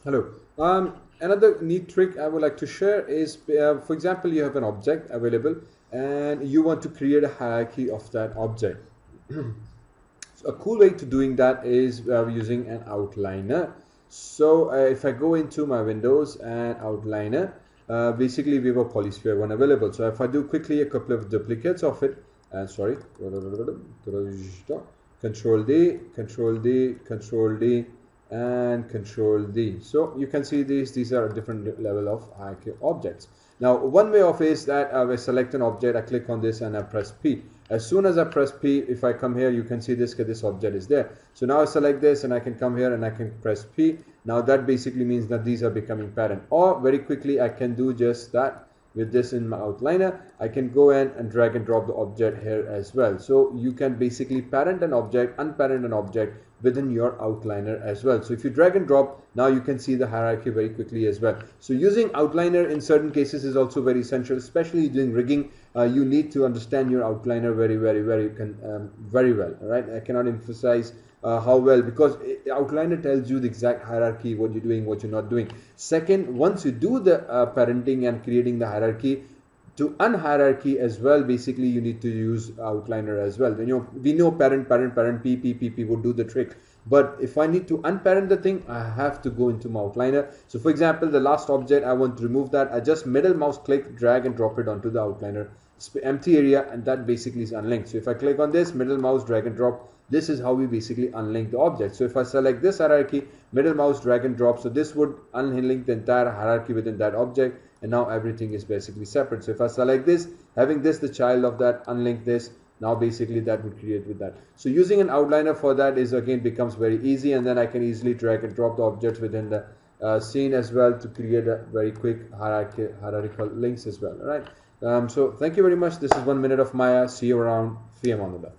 Hello. Another neat trick I would like to share is, for example, you have an object available and you want to create a hierarchy of that object. So a cool way to doing that is using an outliner. So if I go into my Windows and outliner, basically we have a polysphere one available. So if I do quickly a couple of duplicates of it, sorry, Control D, Control D, Control D, and Control D. So you can see these are a different level of hierarchy objects. Now one way of is that I select an object, I click on this and I press P. As soon as I press P, if I come here, you can see this object is there. So now I select this and I can come here and I can press P. Now that basically means that these are becoming parent. Or very quickly I can do just that with this in my outliner. I can go in and drag and drop the object here as well. So you can basically parent an object, unparent an object within your outliner as well. So if you drag and drop, now you can see the hierarchy very quickly as well. So using outliner in certain cases is also very essential, especially doing rigging. You need to understand your outliner very well. All right, I cannot emphasize how well, because outliner tells you the exact hierarchy, what you're doing, what you're not doing. Second, once you do the parenting and creating the hierarchy, to unhierarchy as well, basically you need to use outliner as well. We know parent p would do the trick, but if I need to unparent the thing, I have to go into my outliner. So for example, the last object I want to remove that, I just middle mouse click, drag and drop it onto the outliner empty area, and that basically is unlinked. So if I click on this, middle mouse, drag and drop, this is how we basically unlink the object. So if I select this hierarchy, middle mouse, drag and drop, so this would unlink the entire hierarchy within that object, and now everything is basically separate. So if I select this, having this the child of that, unlink this, now basically that would create with that. So using an outliner for that is again becomes very easy, and then I can easily drag and drop the objects within the scene as well to create a very quick hierarchical links as well. All right. So thank you very much. This is 1 minute of Maya. See you around. Fi Amanullah.